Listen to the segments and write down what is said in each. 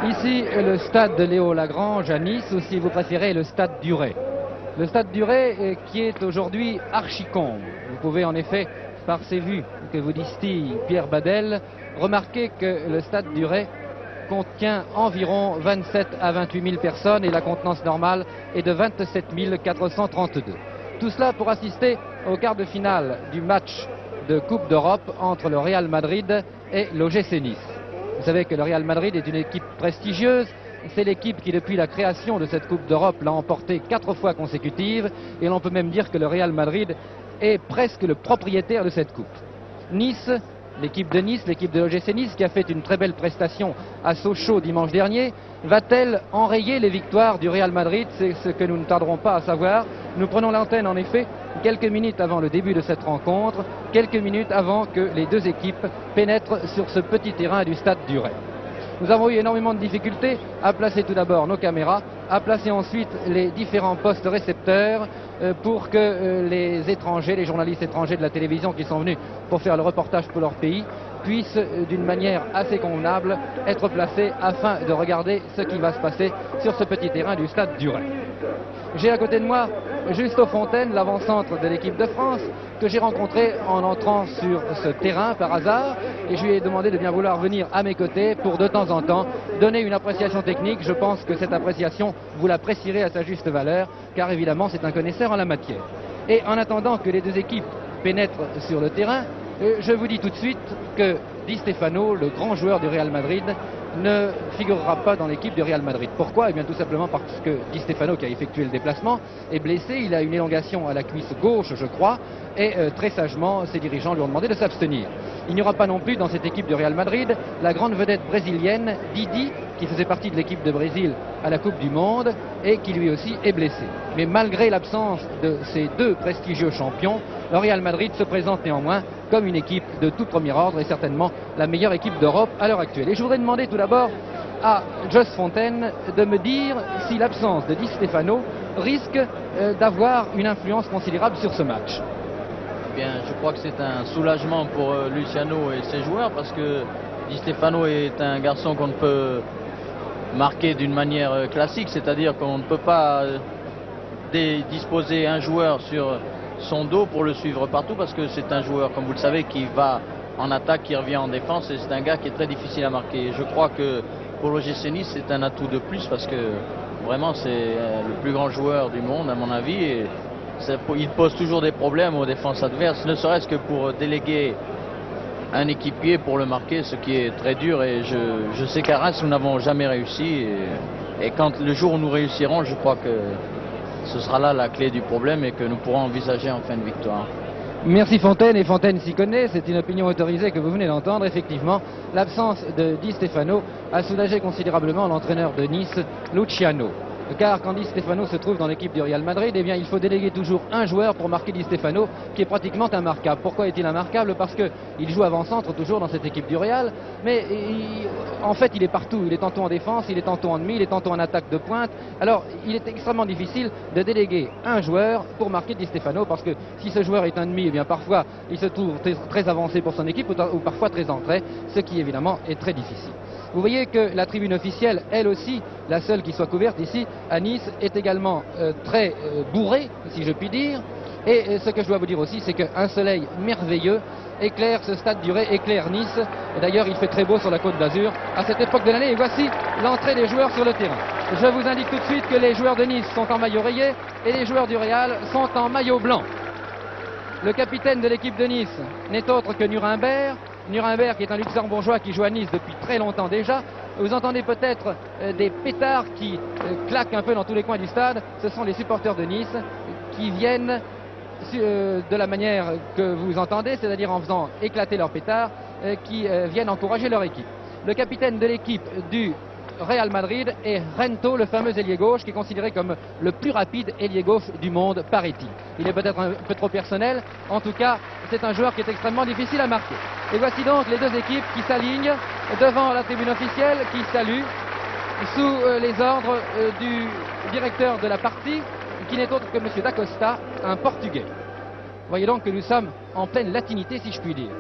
Ici, le stade de Léo Lagrange à Nice, ou si vous préférez, le stade du Ray. Le stade du Ray qui est aujourd'hui archicombe. Vous pouvez en effet, par ces vues que vous distille Pierre Badel, remarquer que le stade du Ray contient environ 27 à 28 000 personnes et la contenance normale est de 27 432. Tout cela pour assister au quart de finale du match de Coupe d'Europe entre le Real Madrid et l'OGC Nice. Vous savez que le Real Madrid est une équipe prestigieuse. C'est l'équipe qui, depuis la création de cette Coupe d'Europe, l'a emportée 4 fois consécutives. Et l'on peut même dire que le Real Madrid est presque le propriétaire de cette Coupe. Nice, l'équipe de Nice, l'équipe de l'OGC Nice, qui a fait une très belle prestation à Sochaux dimanche dernier, va-t-elle enrayer les victoires du Real Madrid? C'est ce que nous ne tarderons pas à savoir. Nous prenons l'antenne, en effet, quelques minutes avant le début de cette rencontre, quelques minutes avant que les deux équipes pénètrent sur ce petit terrain du stade du Ray. Nous avons eu énormément de difficultés à placer tout d'abord nos caméras, à placer ensuite les différents postes récepteurs pour que les étrangers, les journalistes étrangers de la télévision qui sont venus pour faire le reportage pour leur pays, puissent d'une manière assez convenable être placés afin de regarder ce qui va se passer sur ce petit terrain du stade du Ray. J'ai à côté de moi Justo Fontaine, l'avant-centre de l'équipe de France, que j'ai rencontré en entrant sur ce terrain par hasard, et je lui ai demandé de bien vouloir venir à mes côtés pour de temps en temps donner une appréciation technique. Je pense que cette appréciation, vous l'apprécierez à sa juste valeur, car évidemment c'est un connaisseur en la matière. Et en attendant que les deux équipes pénètrent sur le terrain, je vous dis tout de suite que Di Stefano, le grand joueur du Real Madrid, ne figurera pas dans l'équipe du Real Madrid. Pourquoi? Eh bien tout simplement parce que Di Stefano, qui a effectué le déplacement, est blessé. Il a une élongation à la cuisse gauche, je crois, et très sagement, ses dirigeants lui ont demandé de s'abstenir. Il n'y aura pas non plus dans cette équipe du Real Madrid la grande vedette brésilienne Didi, qui faisait partie de l'équipe de Brésil à la Coupe du Monde et qui lui aussi est blessé. Mais malgré l'absence de ces deux prestigieux champions, le Real Madrid se présente néanmoins comme une équipe de tout premier ordre et certainement la meilleure équipe d'Europe à l'heure actuelle. Et je voudrais demander tout d'abord à Jos Fontaine de me dire si l'absence de Di Stefano risque d'avoir une influence considérable sur ce match. Bien, je crois que c'est un soulagement pour Luciano et ses joueurs parce que Di Stefano est un garçon qu'on ne peut marquer d'une manière classique, c'est-à-dire qu'on ne peut pas disposer un joueur sur son dos pour le suivre partout parce que c'est un joueur, comme vous le savez, qui va en attaque, qui revient en défense et c'est un gars qui est très difficile à marquer. Et je crois que pour l'OGC Nice, c'est un atout de plus parce que vraiment c'est le plus grand joueur du monde à mon avis et il pose toujours des problèmes aux défenses adverses, ne serait-ce que pour déléguer un équipier pour le marquer, ce qui est très dur et je sais qu'à Reims nous n'avons jamais réussi et quand le jour où nous réussirons, je crois que ce sera là la clé du problème et que nous pourrons envisager enfin une victoire. Merci Fontaine, et Fontaine s'y connaît, c'est une opinion autorisée que vous venez d'entendre. Effectivement, l'absence de Di Stefano a soulagé considérablement l'entraîneur de Nice, Luciano. Car quand Di Stefano se trouve dans l'équipe du Real Madrid, eh bien, il faut déléguer toujours un joueur pour marquer Di Stefano, qui est pratiquement immarquable. Pourquoi est-il immarquable? Parce qu'il joue avant-centre toujours dans cette équipe du Real, mais en fait il est partout. Il est tantôt en défense, il est tantôt en demi, il est tantôt en attaque de pointe. Alors il est extrêmement difficile de déléguer un joueur pour marquer Di Stefano, parce que si ce joueur est un demi, eh bien parfois il se trouve très avancé pour son équipe ou parfois très en retrait, ce qui évidemment est très difficile. Vous voyez que la tribune officielle, elle aussi, la seule qui soit couverte ici à Nice, est également très bourrée, si je puis dire. Et ce que je dois vous dire aussi, c'est qu'un soleil merveilleux éclaire ce stade du Ray, éclaire Nice. Et d'ailleurs, il fait très beau sur la Côte d'Azur à cette époque de l'année. Et voici l'entrée des joueurs sur le terrain. Je vous indique tout de suite que les joueurs de Nice sont en maillot rayé et les joueurs du Real sont en maillot blanc. Le capitaine de l'équipe de Nice n'est autre que Nuremberg. Nuremberg qui est un luxembourgeois qui joue à Nice depuis très longtemps déjà. Vous entendez peut-être des pétards qui claquent un peu dans tous les coins du stade. Ce sont les supporters de Nice qui viennent de la manière que vous entendez, c'est-à-dire en faisant éclater leurs pétards, qui viennent encourager leur équipe. Le capitaine de l'équipe du Real Madrid est Rento, le fameux ailier gauche, qui est considéré comme le plus rapide ailier gauche du monde, paraît-il. Il est peut-être un peu trop personnel, en tout cas c'est un joueur qui est extrêmement difficile à marquer. Et voici donc les deux équipes qui s'alignent devant la tribune officielle, qui salue sous les ordres du directeur de la partie, qui n'est autre que M. D'Acosta, un Portugais. Voyez donc que nous sommes en pleine latinité, si je puis dire.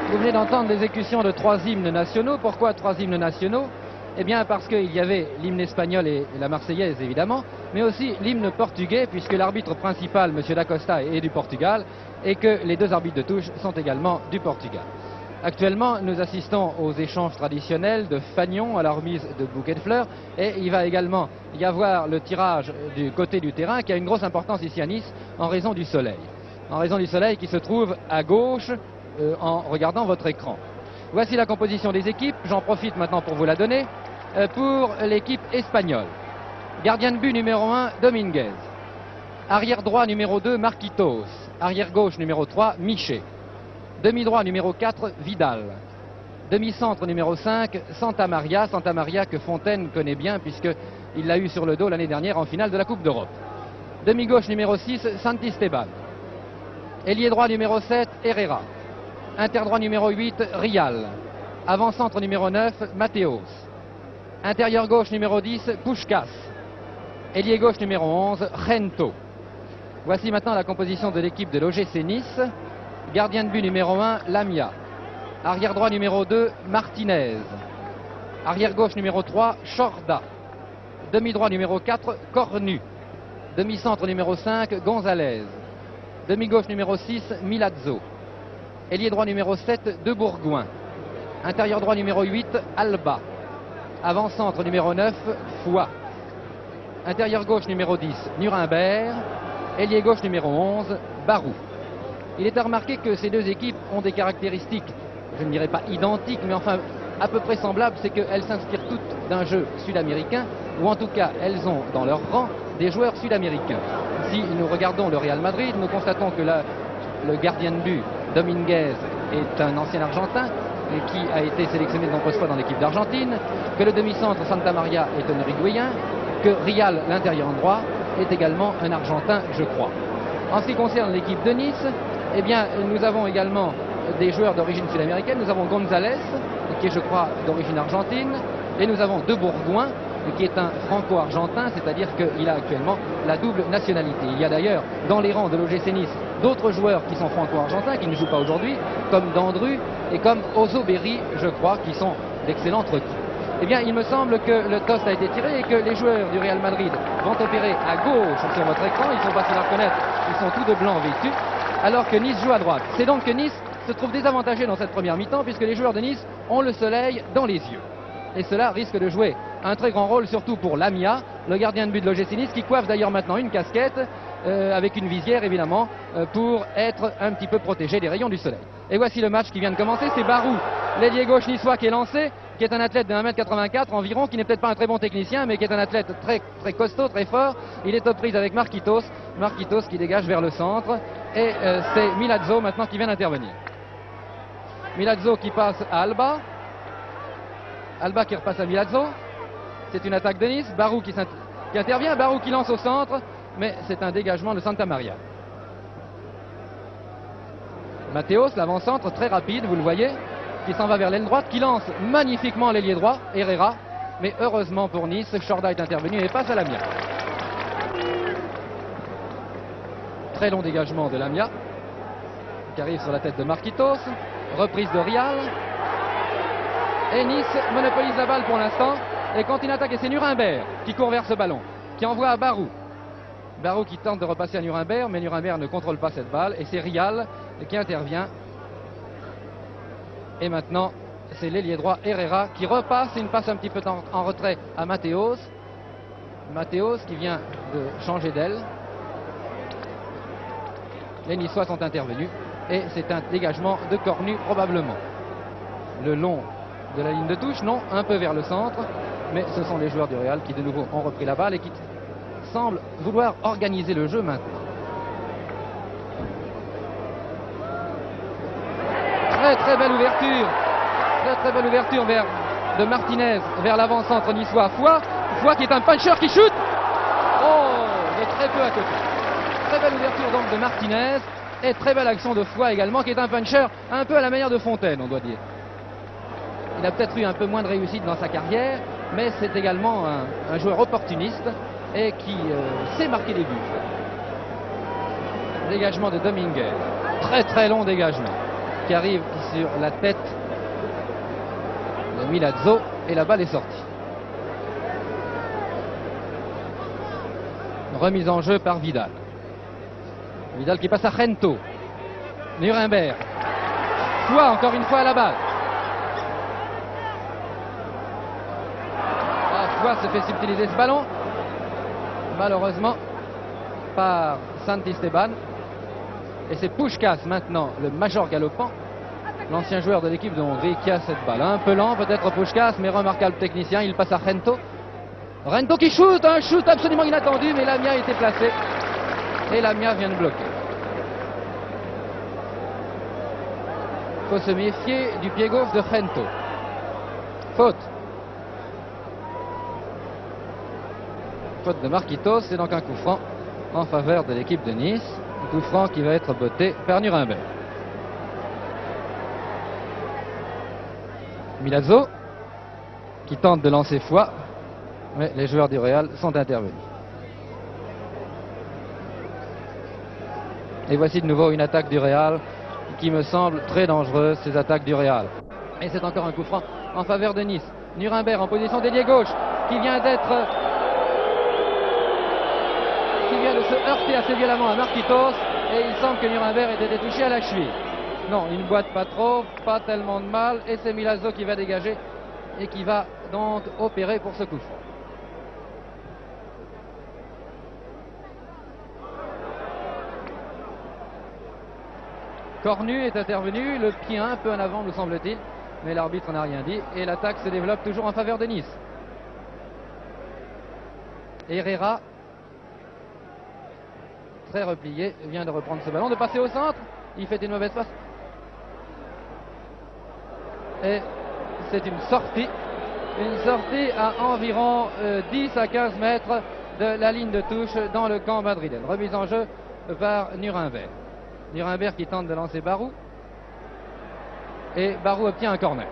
Vous venez d'entendre l'exécution de 3 hymnes nationaux. Pourquoi 3 hymnes nationaux? Eh bien parce qu'il y avait l'hymne espagnol et la marseillaise évidemment, mais aussi l'hymne portugais puisque l'arbitre principal, M. Dacosta, est du Portugal et que les 2 arbitres de touche sont également du Portugal. Actuellement, nous assistons aux échanges traditionnels de fanions à la remise de bouquets de fleurs et il va également y avoir le tirage du côté du terrain qui a une grosse importance ici à Nice en raison du soleil. En raison du soleil qui se trouve à gauche en regardant votre écran. Voici la composition des équipes, j'en profite maintenant pour vous la donner. Pour l'équipe espagnole, gardien de but numéro 1, Dominguez. Arrière droit numéro 2, Marquitos. Arrière gauche numéro 3, Michet. Demi-droit numéro 4, Vidal. Demi-centre numéro 5, Santa Maria. Santa Maria que Fontaine connaît bien puisqu'il l'a eu sur le dos l'année dernière en finale de la Coupe d'Europe. Demi-gauche numéro 6, Santisteban. Ailier droit numéro 7, Herrera. Interdroit numéro 8, Rial. Avant-centre numéro 9, Mateos. Intérieur gauche numéro 10, Puskás. Ailier gauche numéro 11, Gento. Voici maintenant la composition de l'équipe de l'OGC Nice. Gardien de but numéro 1, Lamia. Arrière droit numéro 2, Martinez. Arrière gauche numéro 3, Chorda. Demi-droit numéro 4, Cornu. Demi-centre numéro 5, Gonzalez. Demi-gauche numéro 6, Milazzo. Ailier droit numéro 7, De Bourgoin. Intérieur droit numéro 8, Alba. Avant-centre numéro 9, Foix. Intérieur gauche numéro 10, Nuremberg. Ailier gauche numéro 11, Barou. Il est à remarquer que ces 2 équipes ont des caractéristiques, je ne dirais pas identiques, mais enfin à peu près semblables, c'est qu'elles s'inspirent toutes d'un jeu sud-américain, ou en tout cas elles ont dans leur rang des joueurs sud-américains. Si nous regardons le Real Madrid, nous constatons que le gardien de but, Dominguez, est un ancien Argentin, qui a été sélectionné de nombreuses fois dans l'équipe d'Argentine, que le demi-centre Santa Maria est un Uruguayen, que Rial, l'intérieur droit, est également un Argentin, je crois. En ce qui concerne l'équipe de Nice, eh bien, nous avons également des joueurs d'origine sud-américaine. Nous avons Gonzalez, qui est, je crois, d'origine argentine, et nous avons De Bourgoin, qui est un franco-argentin, c'est-à-dire qu'il a actuellement la double nationalité. Il y a d'ailleurs dans les rangs de l'OGC Nice d'autres joueurs qui sont franco-argentins, qui ne jouent pas aujourd'hui, comme Dandru et comme Ozoberi, je crois, qui sont d'excellentes recrues. Eh bien, il me semble que le toast a été tiré et que les joueurs du Real Madrid vont opérer à gauche sur votre écran. Ils sont faciles à reconnaître, ils sont tous de blanc vêtus, alors que Nice joue à droite. C'est donc que Nice se trouve désavantagé dans cette première mi-temps, puisque les joueurs de Nice ont le soleil dans les yeux. Et cela risque de jouer un très grand rôle, surtout pour Lamia, le gardien de but de l'OGC Nice, qui coiffe d'ailleurs maintenant une casquette, avec une visière évidemment, pour être un petit peu protégé des rayons du soleil. Et voici le match qui vient de commencer, c'est Barou, l'ailier gauche niçois qui est lancé, qui est un athlète de 1m84 environ, qui n'est peut-être pas un très bon technicien, mais qui est un athlète très, très costaud, très fort. Il est aux prises avec Marquitos, Marquitos qui dégage vers le centre, et c'est Milazzo maintenant qui vient d'intervenir. Milazzo qui passe à Alba. Alba qui repasse à Milazzo. C'est une attaque de Nice. Barou qui intervient. Barou qui lance au centre. Mais c'est un dégagement de Santa Maria. Mateos, l'avant-centre, très rapide, vous le voyez, qui s'en va vers l'aile droite, qui lance magnifiquement l'ailier droit, Herrera. Mais heureusement pour Nice, Chorda est intervenu et passe à Lamia. Très long dégagement de Lamia, qui arrive sur la tête de Marquitos. Reprise de Rial. Et Nice monopolise la balle pour l'instant et continue à attaquer. C'est Nuremberg qui court vers ce ballon, qui envoie à Barou. Barou qui tente de repasser à Nuremberg, mais Nuremberg ne contrôle pas cette balle. Et c'est Rial qui intervient. Et maintenant, c'est l'ailier droit Herrera qui repasse une passe un petit peu en retrait à Mateos. Mateos qui vient de changer d'aile. Les Niçois sont intervenus. Et c'est un dégagement de Cornu probablement. Le long de la ligne de touche, non, un peu vers le centre, mais ce sont les joueurs du Real qui de nouveau ont repris la balle et qui semblent vouloir organiser le jeu maintenant. Très belle ouverture, très belle ouverture de Martinez vers l'avant-centre niçois. Foix qui est un puncher qui shoot. Oh, de très peu à côté. Très belle ouverture donc de Martinez. Et très belle action de Foix également, qui est un puncher un peu à la manière de Fontaine, on doit dire. Il a peut-être eu un peu moins de réussite dans sa carrière, mais c'est également un joueur opportuniste et qui sait marquer des buts. Dégagement de Dominguez. Très long dégagement. qui arrive sur la tête de Milazzo et la balle est sortie. Remise en jeu par Vidal. Vidal qui passe à Gento. Nuremberg. Foix encore une fois à la balle. Foix se fait subtiliser ce ballon. Malheureusement par Santisteban. Et c'est Puskás maintenant, le major galopant, l'ancien joueur de l'équipe de Hongrie, qui a cette balle. Un peu lent peut-être Puskás, mais remarquable technicien. Il passe à Gento. Gento qui shoot, un shoot absolument inattendu, mais Lamia a été placé. Et Lamia vient de bloquer. Il faut se méfier du pied gauche de Gento. Faute. Faute de Marquitos, c'est donc un coup franc en faveur de l'équipe de Nice. Un coup franc qui va être botté par Nuremberg. Milazzo qui tente de lancer Foix, mais les joueurs du Real sont intervenus. Et voici de nouveau une attaque du Real qui me semble très dangereuse, ces attaques du Real. Et c'est encore un coup franc en faveur de Nice. Nuremberg en position d'ailier gauche qui vient de se heurter assez violemment à Marquitos, et il semble que Nuremberg ait été touché à la cheville. Non, il ne boite pas trop, pas tellement de mal, et c'est Milazzo qui va dégager et qui va donc opérer pour ce coup franc. Cornu est intervenu, le pied un peu en avant nous semble-t-il, mais l'arbitre n'a rien dit et l'attaque se développe toujours en faveur de Nice. Herrera, très replié, vient de reprendre ce ballon, de passer au centre, il fait une mauvaise passe. Et c'est une sortie à environ 10 à 15 mètres de la ligne de touche dans le camp madrilène. Remise en jeu par Nuremberg. Nuremberg qui tente de lancer Barou. Et Barou obtient un corner.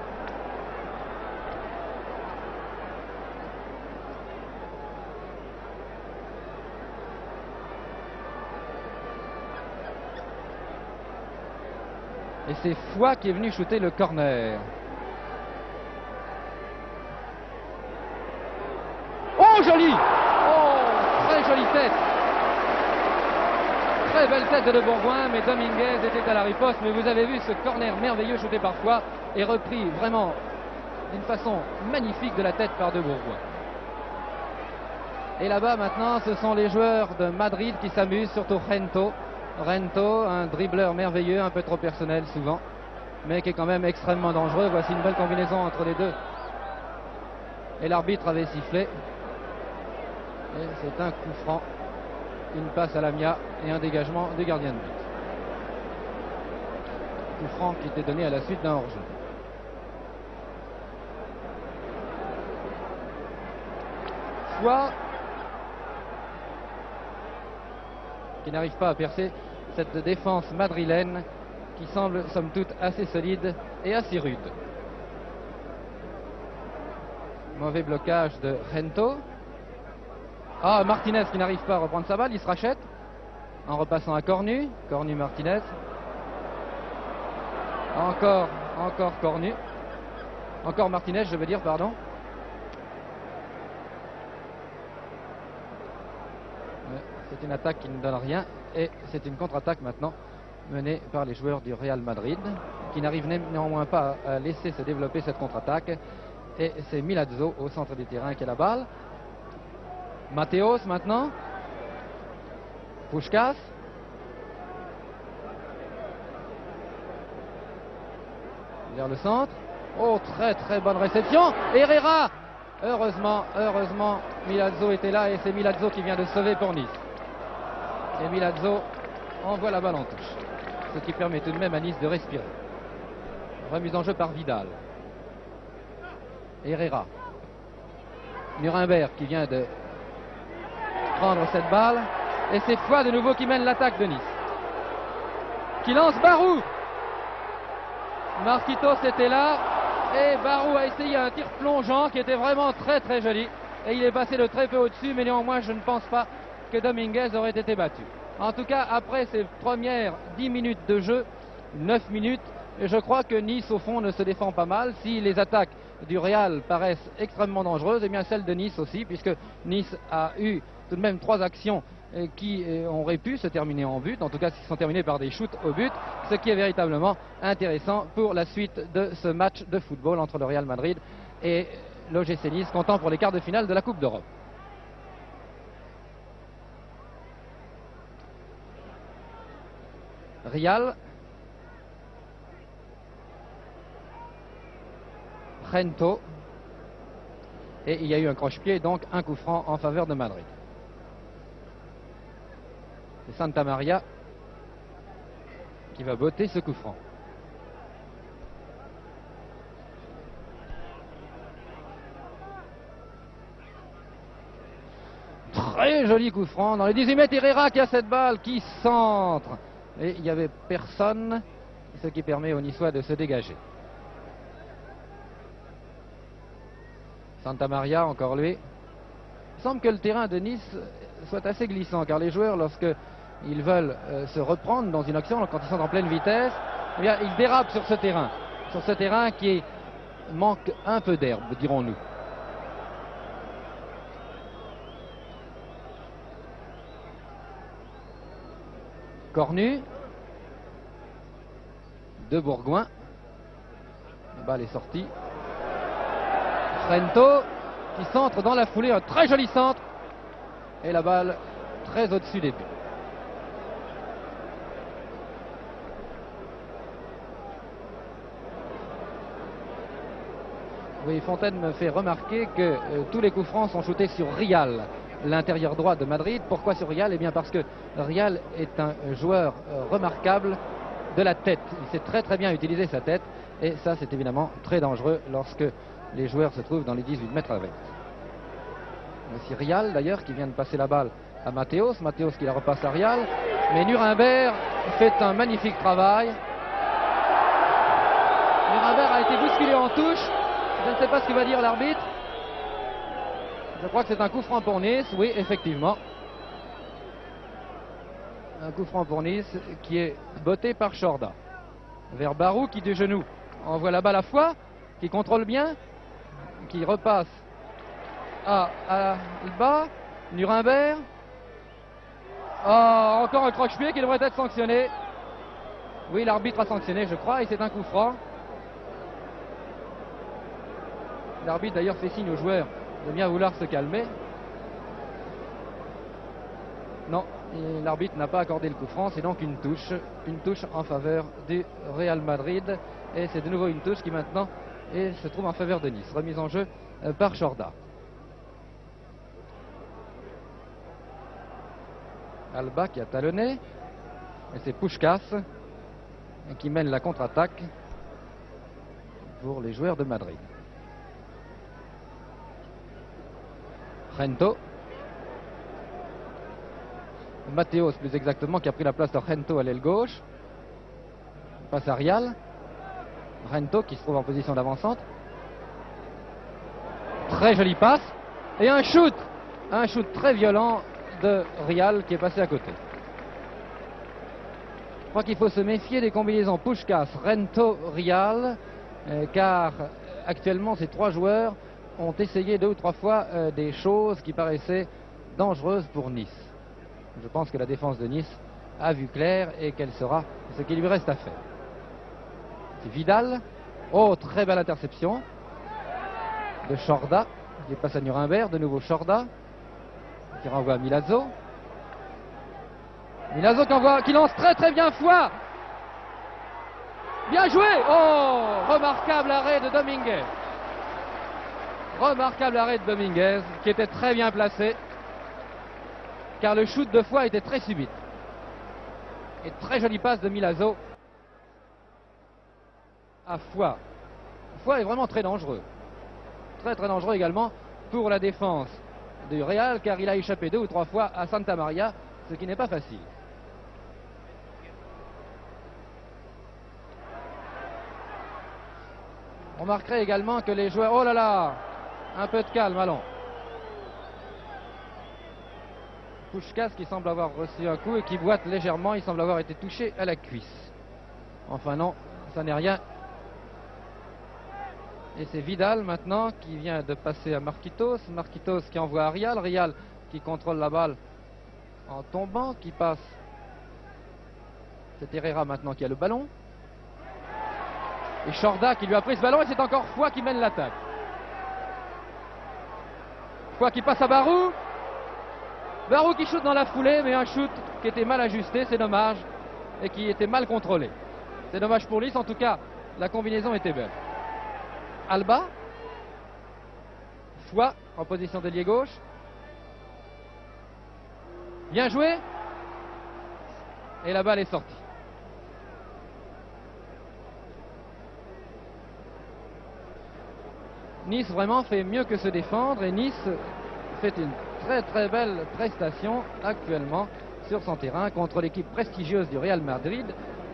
Et c'est Foix qui est venu shooter le corner. Oh, joli! Oh, très jolie tête. Très belle tête de Bourgoin, mais Dominguez était à la riposte. Mais vous avez vu ce corner merveilleux shooté par Foix et repris vraiment d'une façon magnifique de la tête par de Bourgoin. Et là-bas maintenant, ce sont les joueurs de Madrid qui s'amusent, surtout Gento. Gento, un dribbleur merveilleux, un peu trop personnel souvent, mais qui est quand même extrêmement dangereux. Voici une belle combinaison entre les deux. Et l'arbitre avait sifflé. Et c'est un coup franc, une passe à Lamia et un dégagement du gardien de but. Coup franc qui était donné à la suite d'un hors-jeu. Foix qui n'arrive pas à percer cette défense madrilène qui semble somme toute assez solide et assez rude. Mauvais blocage de Gento. Ah, Martinez qui n'arrive pas à reprendre sa balle, il se rachète en repassant à Cornu. Cornu Martinez. Encore Cornu. Encore Martinez, je veux dire, pardon. C'est une attaque qui ne donne rien et c'est une contre-attaque maintenant menée par les joueurs du Real Madrid qui n'arrivent néanmoins pas à laisser se développer cette contre-attaque. Et c'est Milazzo au centre du terrain qui a la balle. Mateos maintenant. Puskás. Vers le centre. Oh, très bonne réception. Herrera. Heureusement, Milazzo était là et c'est Milazzo qui vient de sauver pour Nice. Et Milazzo envoie la balle en touche, ce qui permet tout de même à Nice de respirer. Remise en jeu par Vidal. Herrera. Nuremberg qui vient de prendre cette balle. Et c'est Foix de nouveau qui mène l'attaque de Nice. Qui lance Barou. Marquitos était là. Et Barou a essayé un tir plongeant qui était vraiment très joli. Et il est passé de très peu au-dessus, mais néanmoins je ne pense pas que Dominguez aurait été battu. En tout cas, après ces premières 10 minutes de jeu, 9 minutes, Et je crois que Nice, au fond, ne se défend pas mal. Si les attaques du Real paraissent extrêmement dangereuses, et bien celles de Nice aussi, puisque Nice a eu tout de même 3 actions qui auraient pu se terminer en but, en tout cas qui sont terminées par des shoots au but, ce qui est véritablement intéressant pour la suite de ce match de football entre le Real Madrid et l'OGC Nice, comptant pour les quarts de finale de la Coupe d'Europe. Rial, Rento, et il y a eu un croche-pied, donc un coup franc en faveur de Madrid. C'est Santa Maria qui va botter ce coup franc. Très joli coup franc dans les 18 mètres. Herrera qui a cette balle, qui centre. Et il n'y avait personne, ce qui permet aux Niçois de se dégager. Santa Maria, encore lui. Il semble que le terrain de Nice soit assez glissant, car les joueurs, lorsqu'ils veulent se reprendre dans une action, quand ils sont en pleine vitesse, eh bien, ils dérapent sur ce terrain qui manque un peu d'herbe, dirons-nous. Cornu de Bourgoin. La balle est sortie. Rento qui centre dans la foulée, un très joli centre. Et la balle très au-dessus des buts. Oui, Fontaine me fait remarquer que tous les coups francs sont shootés sur Rial, l'intérieur droit de Madrid. Pourquoi sur Rial? Eh bien parce que Rial est un joueur remarquable de la tête. Il sait très très bien utiliser sa tête. Et ça, c'est évidemment très dangereux lorsque les joueurs se trouvent dans les 18 mètres avec. Voici Rial d'ailleurs qui vient de passer la balle à Matthäus. Matthäus qui la repasse à Rial. Mais Nuremberg fait un magnifique travail. Nuremberg a été bousculé en touche. Je ne sais pas ce que va dire l'arbitre. Je crois que c'est un coup franc pour Nice. Oui, effectivement. Un coup franc pour Nice qui est botté par Chorda. Vers Barou qui de genou envoie la balle à Foix, qui contrôle bien, qui repasse à Alba. Nuremberg. Oh, encore un croche-pied qui devrait être sanctionné. Oui, l'arbitre a sanctionné, je crois, et c'est un coup franc. L'arbitre d'ailleurs fait signe aux joueurs de bien vouloir se calmer. Non, l'arbitre n'a pas accordé le coup franc, c'est donc une touche en faveur du Real Madrid. Et c'est de nouveau une touche qui maintenant se trouve en faveur de Nice. Remise en jeu par Chorda. Alba qui a talonné. Et c'est Puskás qui mène la contre-attaque pour les joueurs de Madrid. Rento. Matthäus plus exactement qui a pris la place de Rento à l'aile gauche. Passe à Rial. Rento qui se trouve en position d'avant-centre. Très jolie passe. Et un shoot très violent de Rial qui est passé à côté. Je crois qu'il faut se méfier des combinaisons Puskás, Rento, Rial, car actuellement ces 3 joueurs ont essayé 2 ou 3 fois des choses qui paraissaient dangereuses pour Nice. Je pense que la défense de Nice a vu clair et qu'elle saura ce qu'il lui reste à faire. C'est Vidal. Oh, très belle interception de Chorda qui passe à Nuremberg. De nouveau Chorda qui renvoie à Milazzo. Milazzo qui lance très très bien Foix. Bien joué. Oh, remarquable arrêt de Dominguez. Remarquable arrêt de Dominguez qui était très bien placé, car le shoot de Foix était très subit. Et très jolie passe de Milazzo à Foix. Foix est vraiment très dangereux. Très très dangereux également pour la défense du Real, car il a échappé 2 ou 3 fois à Santa Maria, ce qui n'est pas facile. On remarquerait également que les joueurs... Oh là là! Un peu de calme, allons. Puskás qui semble avoir reçu un coup et qui boite légèrement. Il semble avoir été touché à la cuisse. Enfin non, Ça n'est rien. Et c'est Vidal maintenant qui vient de passer à Marquitos. Marquitos qui envoie à Rial. Rial qui contrôle la balle en tombant, qui passe. C'est Herrera maintenant qui a le ballon. Et Chorda qui lui a pris ce ballon et c'est encore Foy qui mène l'attaque. Foy qui passe à Barou. Barou qui shoot dans la foulée, mais un shoot qui était mal ajusté, c'est dommage, et qui était mal contrôlé. C'est dommage pour Nice, en tout cas, la combinaison était belle. Alba. Foy en position d'ailier gauche. Bien joué. Et la balle est sortie. Nice vraiment fait mieux que se défendre et Nice fait une très très belle prestation actuellement sur son terrain contre l'équipe prestigieuse du Real Madrid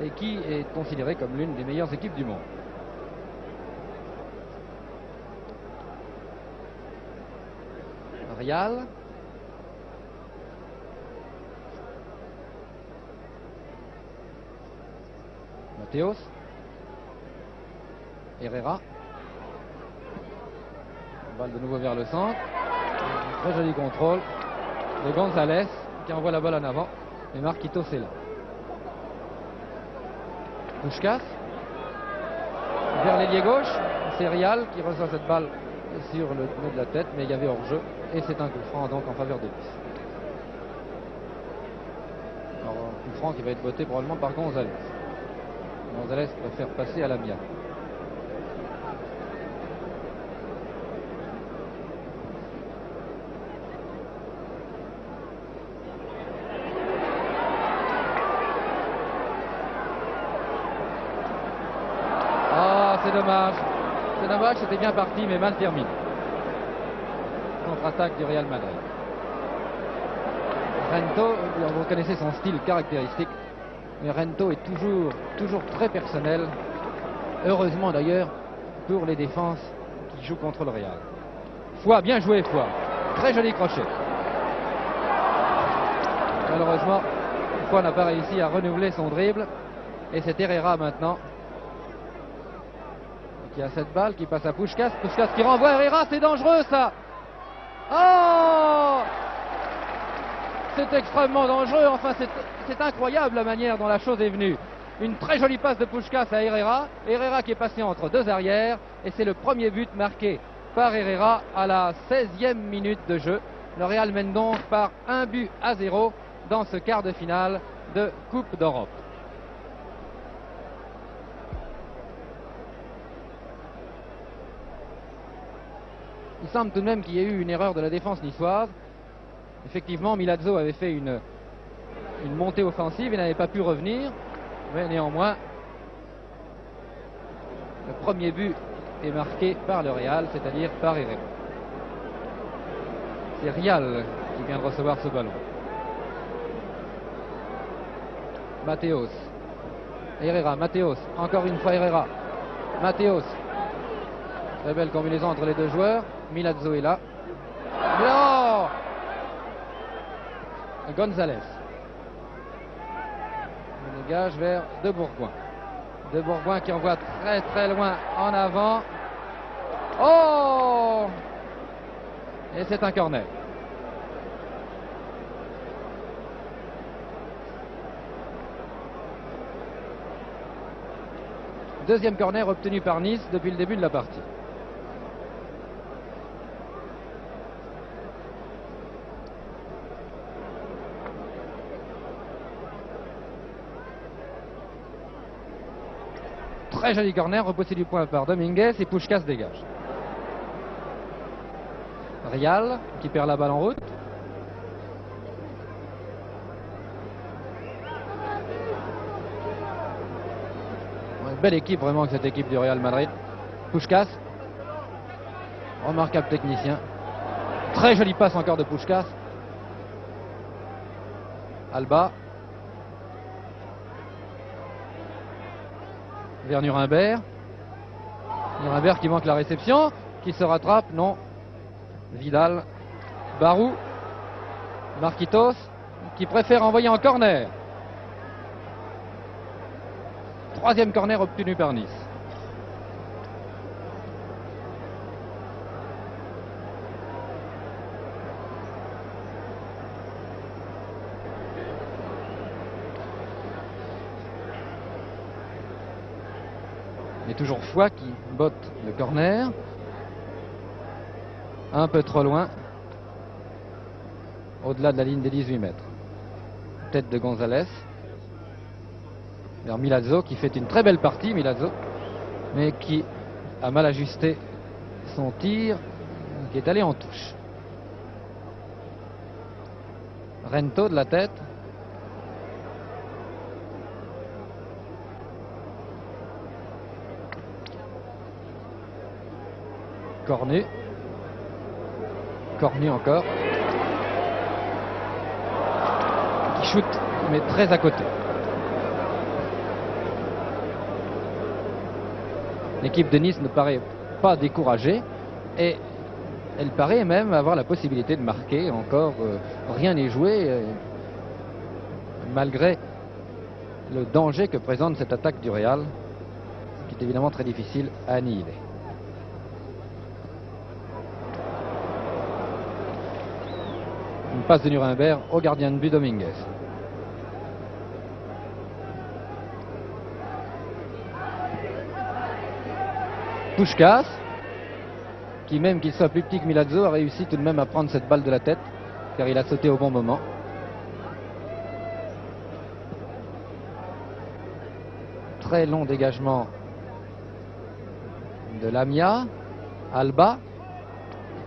et qui est considérée comme l'une des meilleures équipes du monde. Real. Mateos. Herrera. Balle de nouveau vers le centre. Très joli contrôle de González qui envoie la balle en avant. Et Marquitos est là. Puskás vers l'ailier gauche. C'est Rial qui reçoit cette balle sur le nez de la tête, mais il y avait hors-jeu. Et c'est un coup franc donc en faveur de Nice. Alors un coup franc qui va être voté probablement par González. González préfère passer à l'amiable. C'est dommage. C'est dommage, c'était bien parti, mais mal terminé. Contre-attaque du Real Madrid. Rento, vous connaissez son style caractéristique, mais Rento est toujours très personnel. Heureusement d'ailleurs pour les défenses qui jouent contre le Real. Foy, bien joué Foy. Très joli crochet. Malheureusement, Foy n'a pas réussi à renouveler son dribble. Et c'est Herrera maintenant qui a cette balle qui passe à Puskás. Puskás qui renvoie Herrera, c'est dangereux ça. Oh, c'est extrêmement dangereux. Enfin, c'est incroyable la manière dont la chose est venue. Une très jolie passe de Puskás à Herrera. Herrera qui est passé entre deux arrières. Et c'est le premier but marqué par Herrera à la 16e minute de jeu. Le Real mène donc par 1-0 dans ce quart de finale de Coupe d'Europe. Il semble tout de même qu'il y ait eu une erreur de la défense niçoise. Effectivement, Milazzo avait fait une montée offensive et n'avait pas pu revenir. Mais néanmoins, le premier but est marqué par le Real, c'est-à-dire par Herrera. C'est Rial qui vient de recevoir ce ballon. Mateos. Herrera, Mateos. Encore une fois Herrera. Mateos. Très belle combinaison entre les deux joueurs. Milazzo est là. Non! González. On dégage vers De Bourgoin. De Bourgoin qui envoie très très loin en avant. Oh! Et c'est un corner. Deuxième corner obtenu par Nice depuis le début de la partie. Très joli corner, repoussé du point par Dominguez et Puskás dégage. Rial qui perd la balle en route. Une belle équipe vraiment cette équipe du Real Madrid. Puskás, remarquable technicien. Très jolie passe encore de Puskás. Alba. Vers Nuremberg. Nuremberg qui manque la réception, qui se rattrape, non. Vidal, Barou, Marquitos, qui préfère envoyer en corner. troisième corner obtenu par Nice. Et toujours Foy qui botte le corner. Un peu trop loin. Au-delà de la ligne des 18 mètres. Tête de Gonzalez. Vers Milazzo qui fait une très belle partie, Milazzo. Mais qui a mal ajusté son tir. Qui est allé en touche. Rento de la tête. Cornu. Cornu encore. Qui shoot, mais très à côté. L'équipe de Nice ne paraît pas découragée et elle paraît même avoir la possibilité de marquer. Encore, rien n'est joué malgré le danger que présente cette attaque du Real, qui est évidemment très difficile à annihiler. Une passe de Nuremberg au gardien de but Dominguez. Puskás, qui même qu'il soit plus petit que Milazzo, a réussi tout de même à prendre cette balle de la tête, car il a sauté au bon moment. Très long dégagement de Lamia. Alba,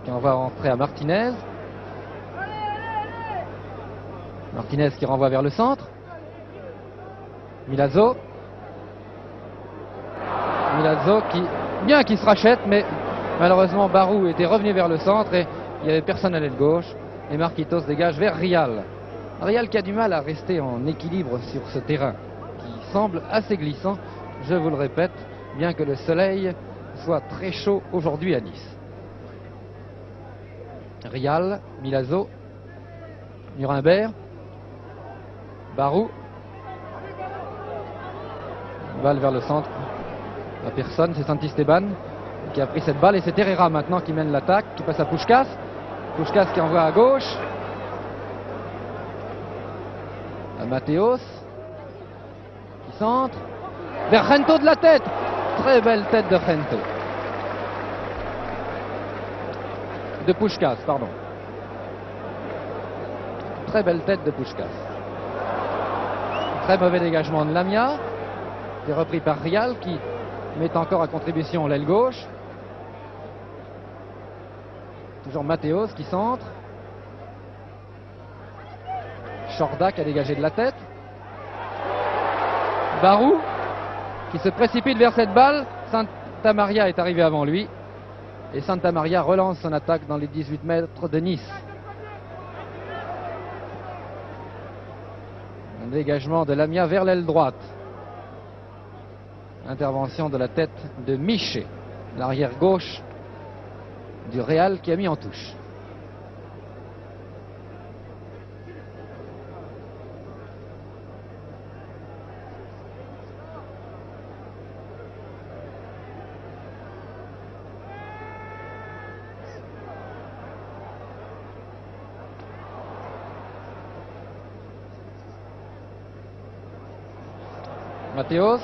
qui envoie rentrer à Martinez. Martinez qui renvoie vers le centre. Milazzo. Milazzo qui se rachète, mais malheureusement Barou était revenu vers le centre et il n'y avait personne à l'aile gauche. Et Marquitos dégage vers Rial. Rial qui a du mal à rester en équilibre sur ce terrain, qui semble assez glissant, je vous le répète, bien que le soleil soit très chaud aujourd'hui à Nice. Rial, Milazzo, Nuremberg. Barou. Balle vers le centre. La personne, c'est Santisteban qui a pris cette balle et c'est Herrera maintenant qui mène l'attaque, qui passe à Puskás. Puskás qui envoie à gauche. À Mateos. Qui centre. Vers Rento de la tête. Très belle tête de Rento. De Puskás, pardon. Très belle tête de Puskás. Très mauvais dégagement de Lamia, qui est repris par Rial, qui met encore à contribution l'aile gauche. Toujours Mateos qui centre. Chorda qui a dégagé de la tête. Barou qui se précipite vers cette balle. Santa Maria est arrivé avant lui. Et Santa Maria relance son attaque dans les 18 mètres de Nice. Un dégagement de Lamia vers l'aile droite. Intervention de la tête de Miché, l'arrière gauche du Real qui a mis en touche. Mateos.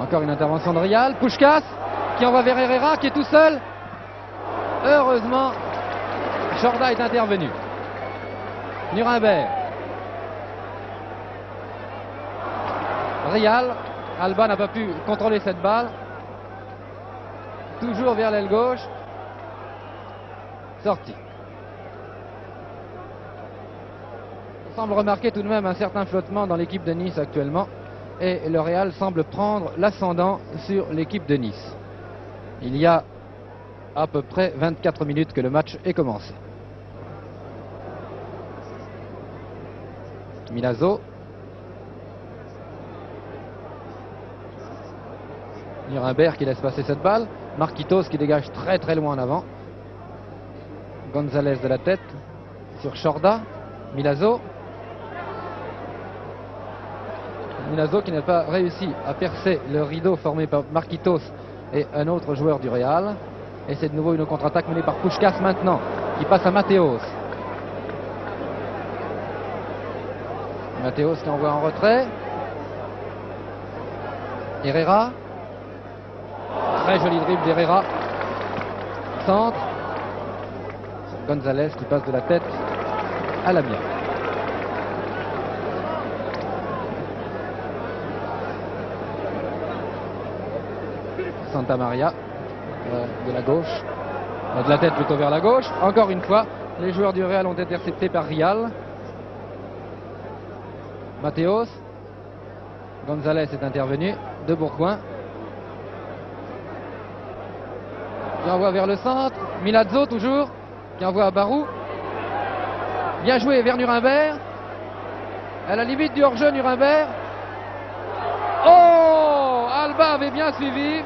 Encore une intervention de Rial. Puskás qui envoie vers Herrera qui est tout seul. Heureusement, Chorda est intervenu. Nuremberg. Rial. Alba n'a pas pu contrôler cette balle. Toujours vers l'aile gauche. Sorti. On semble remarquer tout de même un certain flottement dans l'équipe de Nice actuellement. Et le Real semble prendre l'ascendant sur l'équipe de Nice. Il y a à peu près 24 minutes que le match est commencé. Milazzo. Nuremberg qui laisse passer cette balle. Marquitos qui dégage très très loin en avant. Gonzalez de la tête sur Chorda. Milazzo. Milazzo qui n'a pas réussi à percer le rideau formé par Marquitos et un autre joueur du Real. Et c'est de nouveau une contre-attaque menée par Puskás maintenant, qui passe à Mateos. Mateos qui envoie en retrait. Herrera. Très joli dribble d'Herrera. Centre. Gonzalez qui passe de la tête à Lamia. Santa Maria de la gauche. De la tête plutôt vers la gauche. Encore une fois, les joueurs du Real ont intercepté par Rial. Mateos. Gonzalez est intervenu. De Bourgoin. Qui envoie vers le centre. Milazzo toujours. Qui envoie à Barou. Bien joué vers Nuremberg. À la limite du hors-jeu, Nuremberg. Oh, Alba avait bien suivi.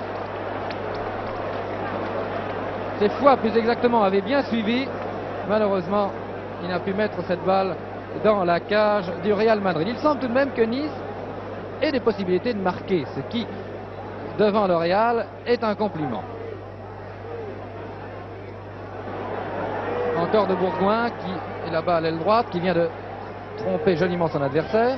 Ses fois, plus exactement, avait bien suivi. Malheureusement, il n'a pu mettre cette balle dans la cage du Real Madrid. Il semble tout de même que Nice ait des possibilités de marquer, ce qui, devant le Real, est un compliment. Encore de Bourgoin qui est là-bas à l'aile droite, qui vient de tromper joliment son adversaire.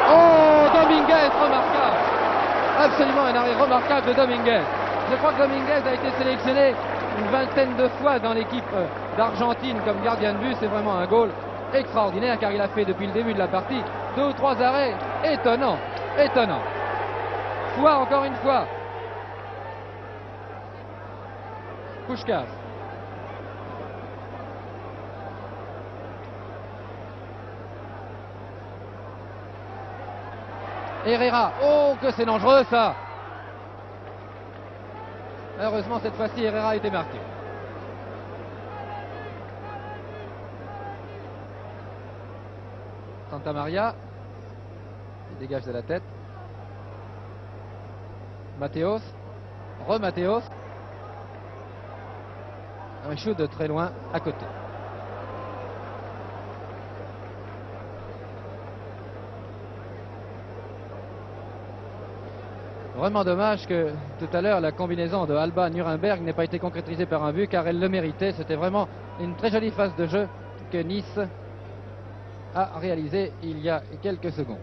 Oh, Dominguez, remarquable. Absolument un arrêt remarquable de Dominguez. Je crois que Dominguez a été sélectionné une vingtaine de fois dans l'équipe d'Argentine comme gardien de but. C'est vraiment un goal extraordinaire car il a fait depuis le début de la partie 2 ou 3 arrêts étonnants, étonnants. Fois encore une fois. Puskás. Herrera. Oh, que c'est dangereux ça. Heureusement cette fois-ci Herrera a été marqué. Santa Maria. Il dégage de la tête. Mateos. Re-Mateos. Un shoot de très loin à côté. Vraiment dommage que tout à l'heure la combinaison de Alba-Nuremberg n'ait pas été concrétisée par un but car elle le méritait. C'était vraiment une très jolie phase de jeu que Nice a réalisée il y a quelques secondes.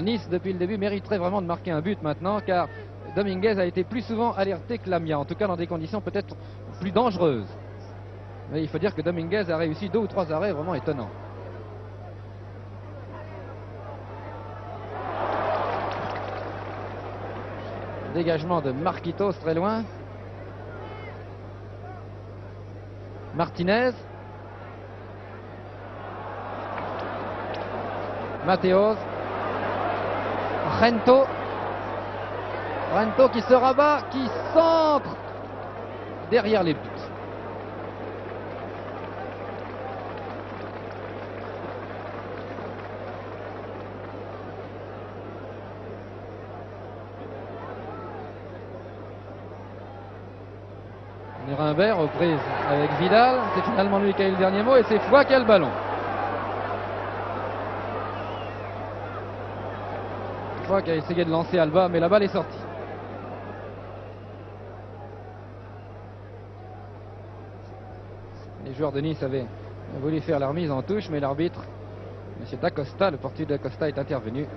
Nice depuis le début mériterait vraiment de marquer un but maintenant car Dominguez a été plus souvent alerté que Lamia, en tout cas dans des conditions peut-être plus dangereuses. Mais il faut dire que Dominguez a réussi 2 ou 3 arrêts vraiment étonnants. Dégagement de Marquitos très loin. Martinez. Mateos. Rento. Rento qui se rabat, qui centre derrière les buts. Nuremberg aux prises avec Vidal. C'est finalement lui qui a eu le dernier mot et c'est Foy qui a le ballon. Foy qui a essayé de lancer Alba mais la balle est sortie. Les joueurs de Nice avaient voulu faire la remise en touche, mais l'arbitre, M. D'Acosta, le portier d'Acosta, est intervenu.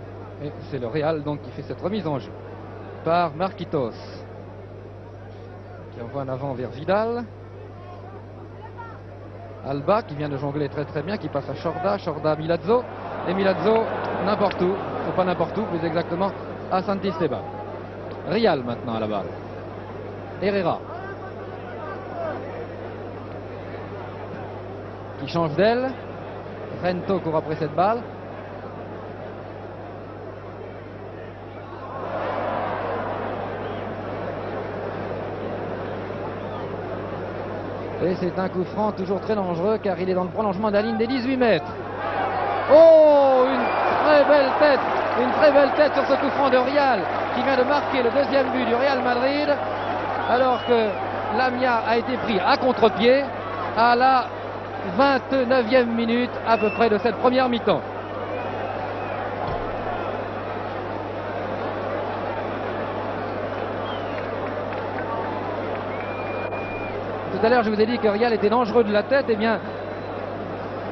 Et c'est le Real donc qui fait cette remise en jeu par Marquitos, qui envoie en avant vers Vidal. Alba qui vient de jongler très très bien, qui passe à Chorda, Chorda Milazzo, et Milazzo n'importe où, ou pas n'importe où, plus exactement à Santisteban. Rial maintenant à la balle. Herrera. Qui change d'aile. Rento court après cette balle. Et c'est un coup franc toujours très dangereux car il est dans le prolongement de la ligne des 18 mètres. Oh, une très belle tête Une très belle tête sur ce coup franc de Rial qui vient de marquer le deuxième but du Real Madrid, alors que Lamia a été pris à contre-pied à la 29e minute à peu près de cette première mi-temps. Tout à l'heure, je vous ai dit que Rial était dangereux de la tête. Eh bien,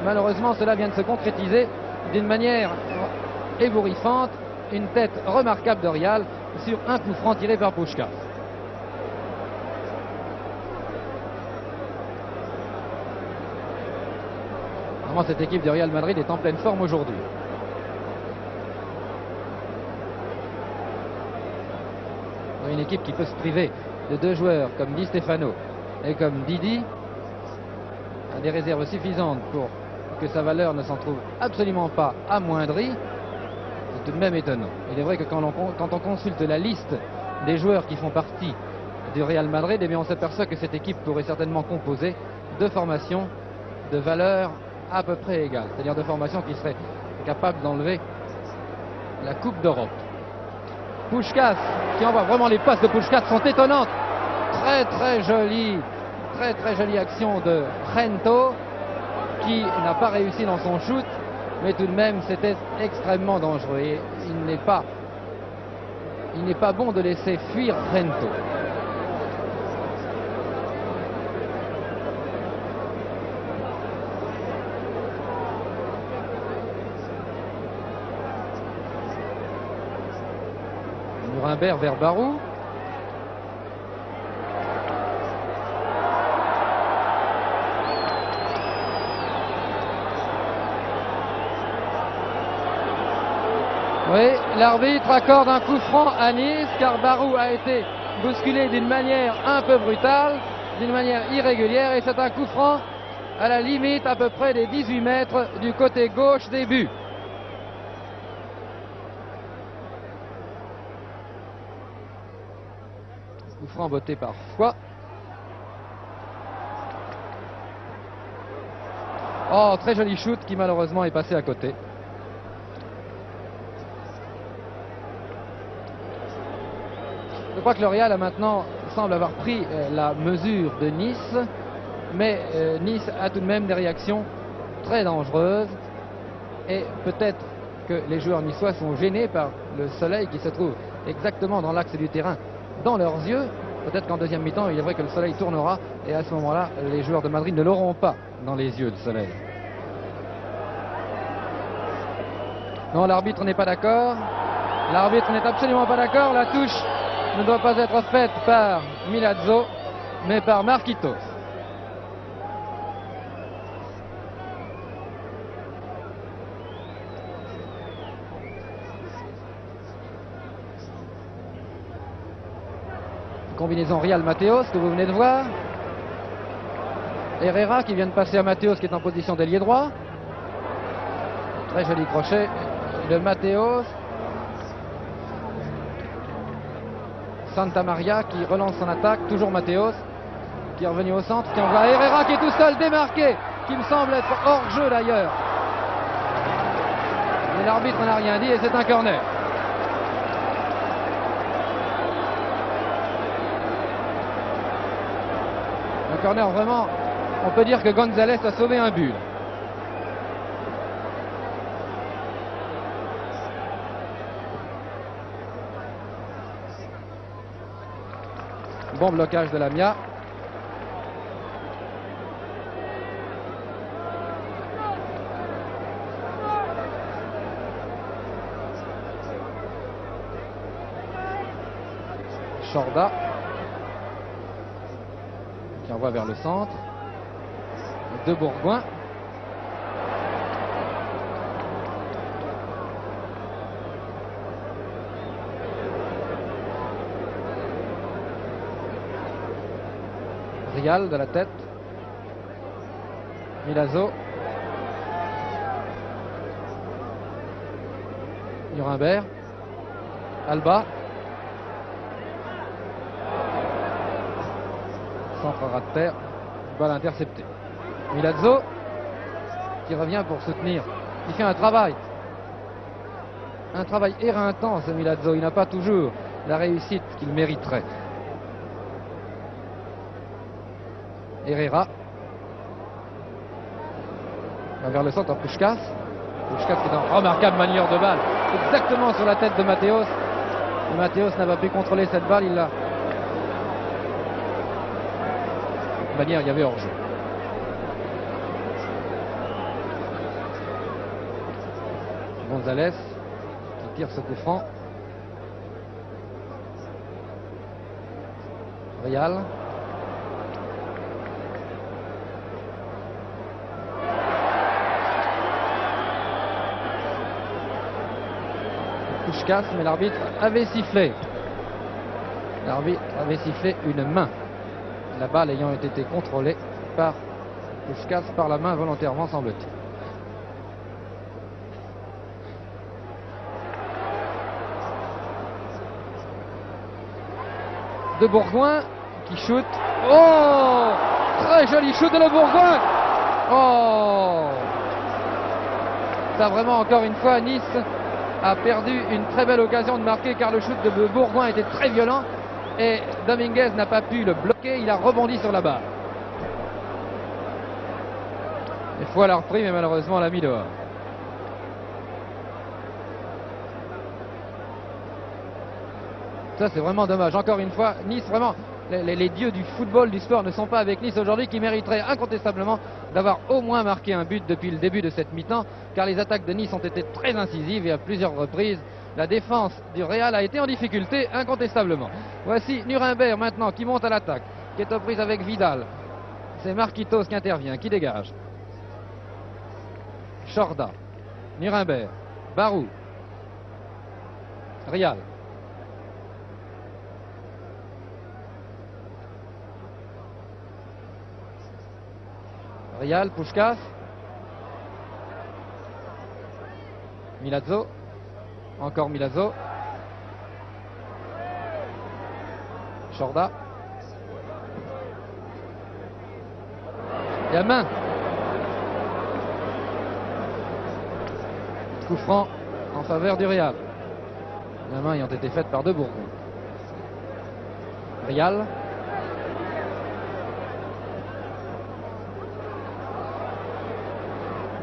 malheureusement, cela vient de se concrétiser d'une manière ébouriffante. Une tête remarquable de Rial sur un coup franc tiré par Puskás. Vraiment, cette équipe du Real Madrid est en pleine forme aujourd'hui. Une équipe qui peut se priver de deux joueurs comme Di Stefano et comme Didi a des réserves suffisantes pour que sa valeur ne s'en trouve absolument pas amoindrie. C'est tout de même étonnant. Il est vrai que quand on consulte la liste des joueurs qui font partie du Real Madrid, eh bien on s'aperçoit que cette équipe pourrait certainement composer de formations de valeur à peu près égale, c'est-à-dire de formations qui seraient capables d'enlever la Coupe d'Europe. Puskás qui envoie, vraiment les passes de Puskás sont étonnantes. Très jolie action de Gento qui n'a pas réussi dans son shoot, mais tout de même c'était extrêmement dangereux et il n'est pas bon de laisser fuir Gento. Nuremberg vers Barou. Oui, l'arbitre accorde un coup franc à Nice car Barou a été bousculé d'une manière un peu brutale, d'une manière irrégulière, et c'est un coup franc à la limite à peu près des 18 mètres du côté gauche des buts. Coup franc botté par Foy. Oh, très joli shoot qui malheureusement est passé à côté. Je crois que le Real maintenant semble avoir pris la mesure de Nice, mais Nice a tout de même des réactions très dangereuses et peut-être que les joueurs niçois sont gênés par le soleil qui se trouve exactement dans l'axe du terrain, dans leurs yeux. Peut-être qu'en deuxième mi-temps, il est vrai que le soleil tournera et à ce moment-là, les joueurs de Madrid ne l'auront pas dans les yeux, le soleil. Non, l'arbitre n'est pas d'accord. L'arbitre n'est absolument pas d'accord. La touche ne doit pas être faite par Milazzo, mais par Marquitos. Combinaison Real Mateos que vous venez de voir. Herrera qui vient de passer à Mateos qui est en position d'ailier droit. Très joli crochet de Mateos. Santa Maria qui relance son attaque, toujours Mateos qui est revenu au centre, qui envoie Herrera qui est tout seul, démarqué, qui me semble être hors jeu d'ailleurs. Mais l'arbitre n'a rien dit et c'est un corner. Un corner vraiment, on peut dire que González a sauvé un but. Bon blocage de Lamia. Chorda qui envoie vers le centre. De Bourgoin. Rial de la tête. Milazzo. Nuremberg. Alba. Centre à ras de terre. Balle interceptée. Milazzo qui revient pour soutenir. Il fait un travail un travail éreintant, ce Milazzo. Il n'a pas toujours la réussite qu'il mériterait. Herrera va vers le centre, Puskás. Puskás qui est en remarquable manière de balle, exactement sur la tête de Matthäus. Et Matthäus n'a pas pu contrôler cette balle, il l'a. De toute manière, il y avait hors-jeu. González qui tire ce coup franc. Real. Puskás, mais l'arbitre avait sifflé. L'arbitre avait sifflé une main. La balle ayant été contrôlée par Puskás par la main volontairement, semble-t-il. De Bourgoin qui shoot. Oh, très joli shoot de Le Bourgoin. Oh, ça vraiment encore une fois Nice a perdu une très belle occasion de marquer car le shoot de Bourgoin était très violent et Dominguez n'a pas pu le bloquer, il a rebondi sur la barre. Une fois l'a repris mais malheureusement l'a mis dehors. Ça c'est vraiment dommage. Encore une fois, Nice vraiment, les dieux du football, du sport ne sont pas avec Nice aujourd'hui, qui mériterait incontestablement d'avoir au moins marqué un but depuis le début de cette mi-temps, car les attaques de Nice ont été très incisives et à plusieurs reprises, la défense du Real a été en difficulté incontestablement. Voici Nuremberg maintenant qui monte à l'attaque, qui est aux prises avec Vidal. C'est Marquitos qui intervient, qui dégage. Chorda, Nuremberg, Barou, Real. Real, Puskás, Milazzo, encore Milazzo, Chorda, et à main. Coup franc en faveur du Real. La main ayant été faite par De Bourgoin. Real.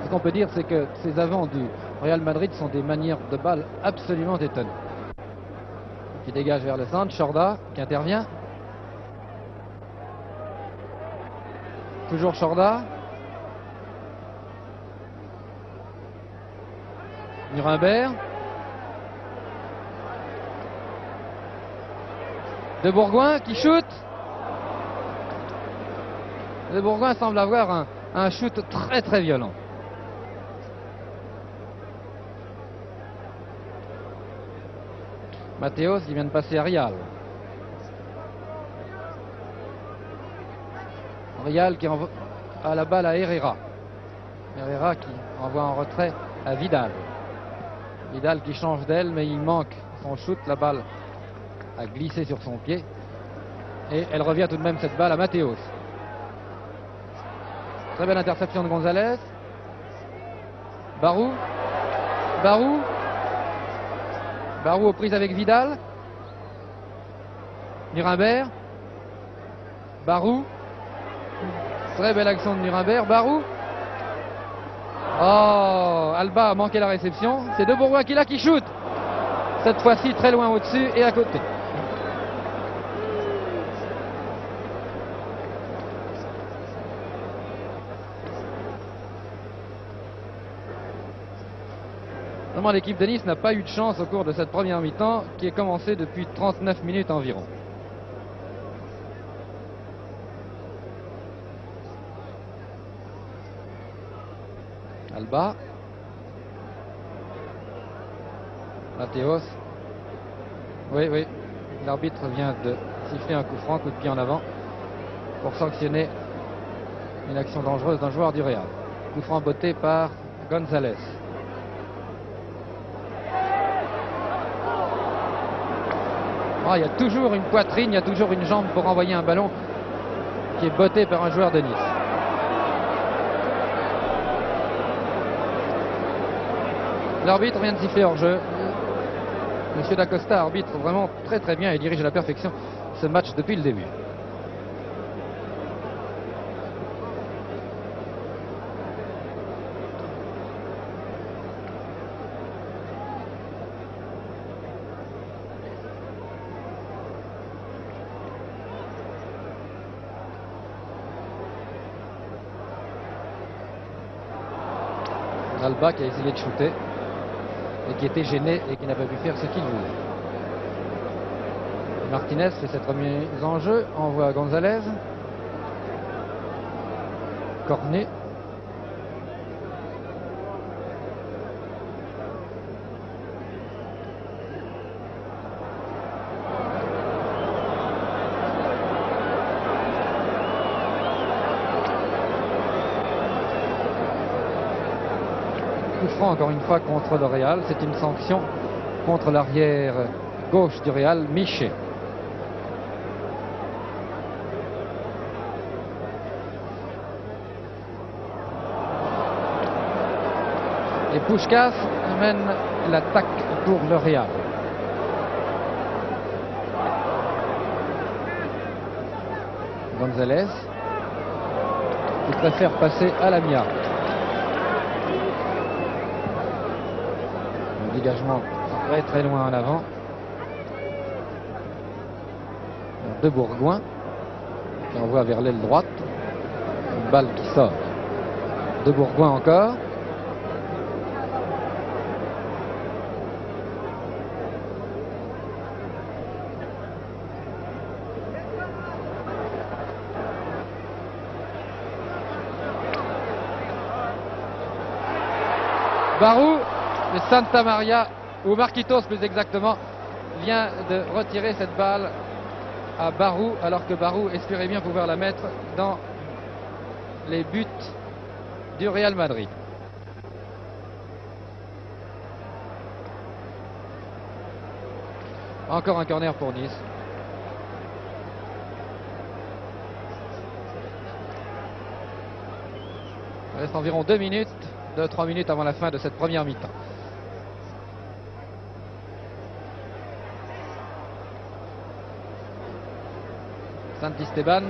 Ce qu'on peut dire, c'est que ces avants du Real Madrid sont des manières de balle absolument étonnantes. Qui dégage vers le centre, Chorda qui intervient. Toujours Chorda. Nuremberg. De Bourgoin qui shoot. De Bourgoin semble avoir un shoot très très violent. Matthäus qui vient de passer à Real. Real qui envoie à la balle à Herrera. Herrera qui envoie en retrait à Vidal. Vidal qui change d'aile mais il manque son shoot. La balle a glissé sur son pied. Et elle revient tout de même cette balle à Matthäus. Très belle interception de González. Barou. Barou. Barou aux prises avec Vidal. Nuremberg. Barou. Très belle action de Nuremberg. Barou. Oh, Alba a manqué la réception. C'est De Bourgoin qui shoot. Cette fois-ci très loin au-dessus et à côté. Vraiment, l'équipe de Nice n'a pas eu de chance au cours de cette première mi-temps qui est commencée depuis 39 minutes environ. Alba. Matthäus. Oui. L'arbitre vient de siffler un coup franc, coup de pied en avant pour sanctionner une action dangereuse d'un joueur du Real. Coup franc botté par González. Oh, il y a toujours une poitrine, il y a toujours une jambe pour envoyer un ballon qui est botté par un joueur de Nice. L'arbitre vient de siffler hors jeu. Monsieur Dacosta arbitre vraiment très très bien et dirige à la perfection ce match depuis le début. Alba qui a essayé de shooter et qui était gêné et qui n'a pas pu faire ce qu'il voulait. Martinez fait cette remise en jeu, envoie à Gonzalez. Cornet. Coup franc encore une fois contre le Real, c'est une sanction contre l'arrière gauche du Real, Michet. Et Puskás mène l'attaque pour le Real. Gonzalez qui préfère passer à Lamia. Un dégagement très très loin en avant. De Bourgoin qui envoie vers l'aile droite. Une balle qui sort. De Bourgoin encore. Barou de Santa Maria, ou Marquitos plus exactement, vient de retirer cette balle à Barou, alors que Barou espérait bien pouvoir la mettre dans les buts du Real Madrid. Encore un corner pour Nice. Il reste environ 2 minutes. 2-3 minutes avant la fin de cette première mi-temps. Santisteban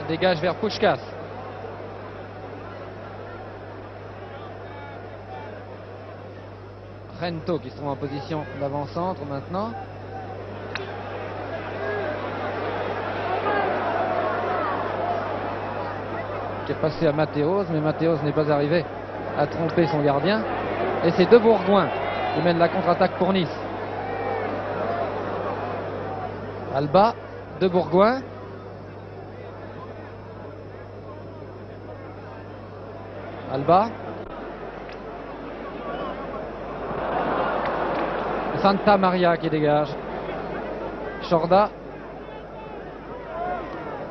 dégage vers Puskás. Rento qui se trouve en position d'avant-centre maintenant. Qui est passé à Mathéos, mais Mathéos n'est pas arrivé à tromper son gardien. Et c'est De Bourgoin qui mène la contre-attaque pour Nice. Alba, De Bourgoin. Alba. Santa Maria qui dégage. Chorda.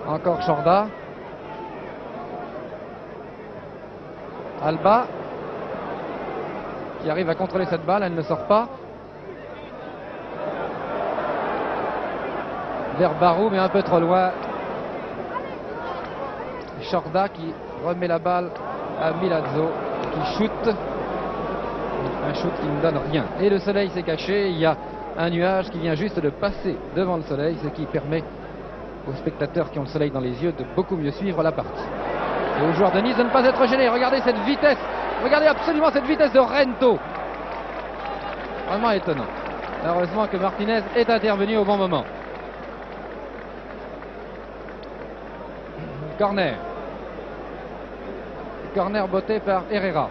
Encore Chorda. Alba qui arrive à contrôler cette balle, elle ne sort pas. Vers Barou, mais un peu trop loin. Chorda qui remet la balle à Milazzo, qui shoot. Un shoot qui ne donne rien. Et le soleil s'est caché, il y a un nuage qui vient juste de passer devant le soleil, ce qui permet aux spectateurs qui ont le soleil dans les yeux de beaucoup mieux suivre la partie. Et aux joueurs de Nice de ne pas être gênés. Regardez cette vitesse. Regardez absolument cette vitesse de Rento. Vraiment étonnant. Heureusement que Martinez est intervenu au bon moment. Corner. Corner botté par Herrera.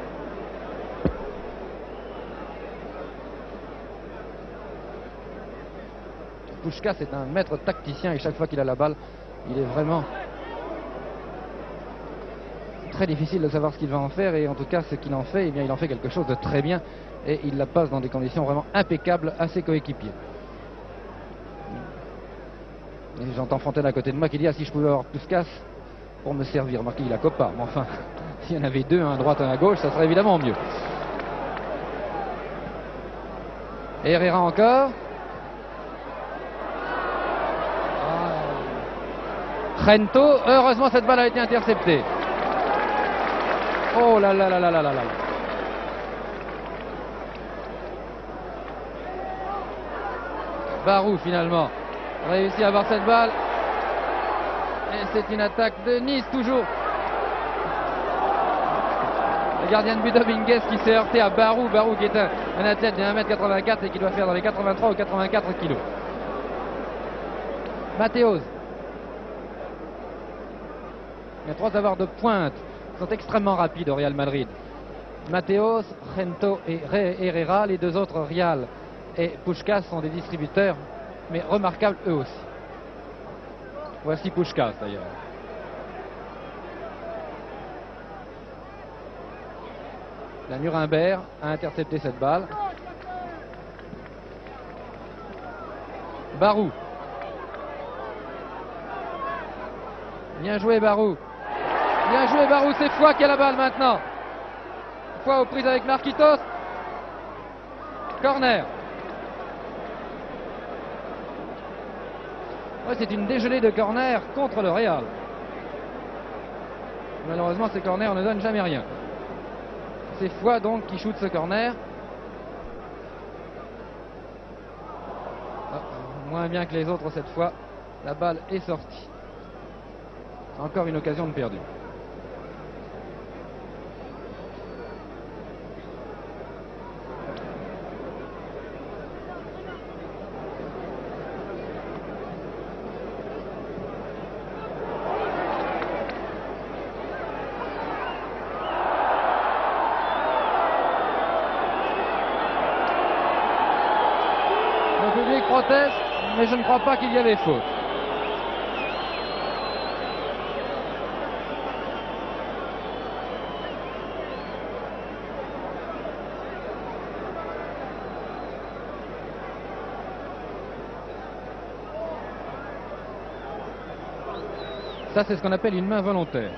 Puskás est un maître tacticien et chaque fois qu'il a la balle, il est vraiment très difficile de savoir ce qu'il va en faire, et en tout cas ce qu'il en fait, eh bien, il en fait quelque chose de très bien et il la passe dans des conditions vraiment impeccables à ses coéquipiers. Et j'entends Fontaine à côté de moi qui dit: ah, si je pouvais avoir Puskás pour me servir. Marqué, il a Copa, mais enfin, s'il y en avait deux, un à droite, un à gauche, ça serait évidemment mieux. Et Herrera encore. Rento, heureusement cette balle a été interceptée. Oh là là là là là là là. Barou finalement réussit à avoir cette balle. Et c'est une attaque de Nice toujours. Le gardien de but Dominguez qui s'est heurté à Barou. Barou qui est un athlète de 1m84 et qui doit faire dans les 83 ou 84 kilos. Mathéos. Il y a 3 avars de pointe qui sont extrêmement rapides au Real Madrid. Mathéos, Gento et Herrera. Les 2 autres, Rial et Puskás, sont des distributeurs, mais remarquables eux aussi. Voici Puskás d'ailleurs. La Nuremberg a intercepté cette balle. Barou. Bien joué Barou. Bien joué Barou, c'est Foy qui a la balle maintenant. Foy aux prises avec Marquitos. Corner. Ouais, c'est une dégelée de corner contre le Real. Malheureusement, ces corners ne donnent jamais rien. C'est Foy donc qui shoot ce corner. Moins bien que les autres cette fois. La balle est sortie. Encore une occasion de perdu. Le public proteste, mais je ne crois pas qu'il y avait faute. Ça, c'est ce qu'on appelle une main volontaire.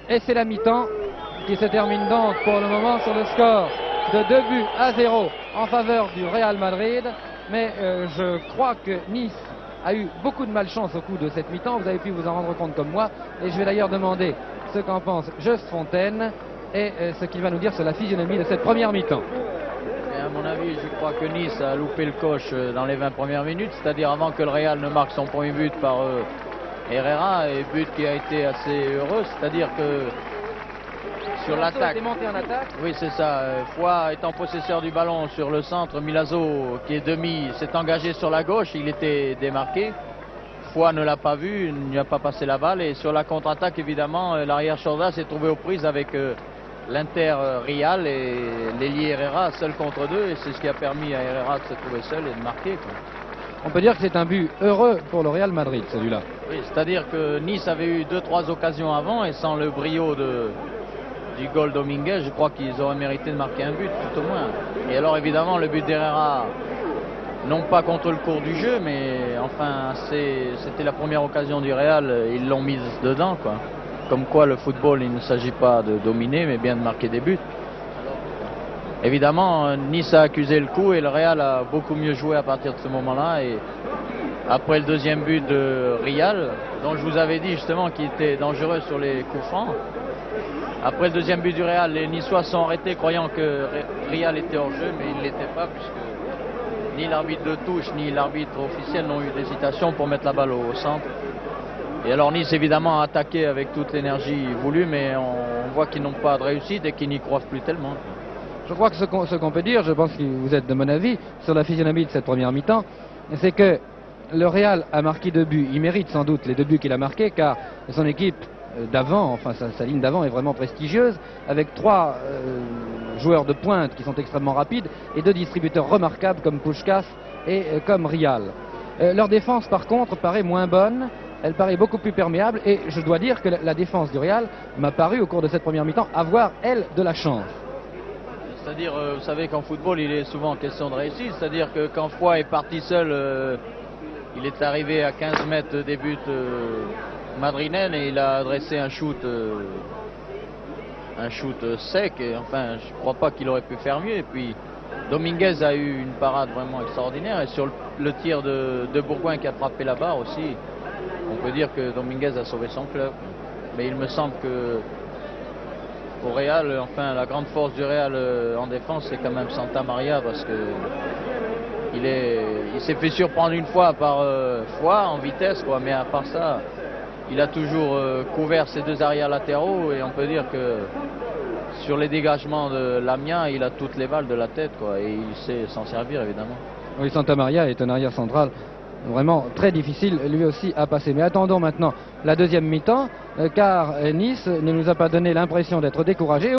Et c'est la mi-temps qui se termine donc pour le moment sur le score de 2-0 en faveur du Real Madrid. Mais je crois que Nice a eu beaucoup de malchance au cours de cette mi-temps. Vous avez pu vous en rendre compte comme moi. Et je vais d'ailleurs demander ce qu'en pense Just Fontaine et ce qu'il va nous dire sur la physionomie de cette première mi-temps. À mon avis, je crois que Nice a loupé le coche dans les 20 premières minutes, c'est-à-dire avant que le Real ne marque son premier but par Herrera, et but qui a été assez heureux, c'est-à-dire que sur l'attaque. Oui, c'est ça. Foy étant possesseur du ballon sur le centre, Milazzo, qui est demi, s'est engagé sur la gauche, il était démarqué. Foy ne l'a pas vu, il n'y a pas passé la balle, et sur la contre-attaque, évidemment, l'arrière Chorda s'est trouvé aux prises avec l'Inter-Rial et l'ailier Herrera seul contre 2, et c'est ce qui a permis à Herrera de se trouver seul et de marquer, quoi. On peut dire que c'est un but heureux pour le Real Madrid, celui-là. Oui, c'est-à-dire que Nice avait eu 2-3 occasions avant, et sans le brio du goal Dominguez, je crois qu'ils auraient mérité de marquer un but, tout au moins. Et alors évidemment le but d'Herrera, non pas contre le cours du jeu, mais enfin c'était la première occasion du Real, ils l'ont mise dedans, quoi. Comme quoi le football, il ne s'agit pas de dominer, mais bien de marquer des buts. Évidemment, Nice a accusé le coup et le Real a beaucoup mieux joué à partir de ce moment-là. Et après le deuxième but de Rial, dont je vous avais dit justement qu'il était dangereux sur les coups francs, après le deuxième but du Real, les Niçois sont arrêtés croyant que Rial était hors jeu, mais il ne l'était pas, puisque ni l'arbitre de touche ni l'arbitre officiel n'ont eu d'hésitation pour mettre la balle au centre. Et alors Nice évidemment a attaqué avec toute l'énergie voulue, mais on voit qu'ils n'ont pas de réussite et qu'ils n'y croient plus tellement. Je crois que ce qu'on peut dire, je pense que vous êtes de mon avis, sur la physionomie de cette première mi-temps, c'est que le Real a marqué 2 buts. Il mérite sans doute les 2 buts qu'il a marqués, car son équipe d'avant, enfin sa ligne d'avant est vraiment prestigieuse, avec 3 joueurs de pointe qui sont extrêmement rapides et 2 distributeurs remarquables comme Puskás et comme Rial. Leur défense par contre paraît moins bonne, elle paraît beaucoup plus perméable, et je dois dire que la défense du Real m'a paru au cours de cette première mi-temps avoir, elle, de la chance. C'est-à-dire, vous savez qu'en football il est souvent question de réussite, c'est-à-dire que quand Foy est parti seul, il est arrivé à 15 mètres des buts madrilènes et il a adressé un shoot sec, et enfin je ne crois pas qu'il aurait pu faire mieux. Et puis Dominguez a eu une parade vraiment extraordinaire, et sur le tir de Bourgoin qui a frappé la barre aussi, on peut dire que Dominguez a sauvé son club. Mais il me semble que au Real, enfin la grande force du Real en défense, c'est quand même Santa Maria, parce que il s'est fait surprendre une fois par fois en vitesse, quoi, mais à part ça, il a toujours couvert ses deux arrières latéraux, et on peut dire que sur les dégagements de l'Amiens, il a toutes les balles de la tête, quoi, et il sait s'en servir évidemment. Oui, Santa Maria est un arrière central vraiment très difficile lui aussi à passer. Mais attendons maintenant la deuxième mi-temps, car Nice ne nous a pas donné l'impression d'être découragé.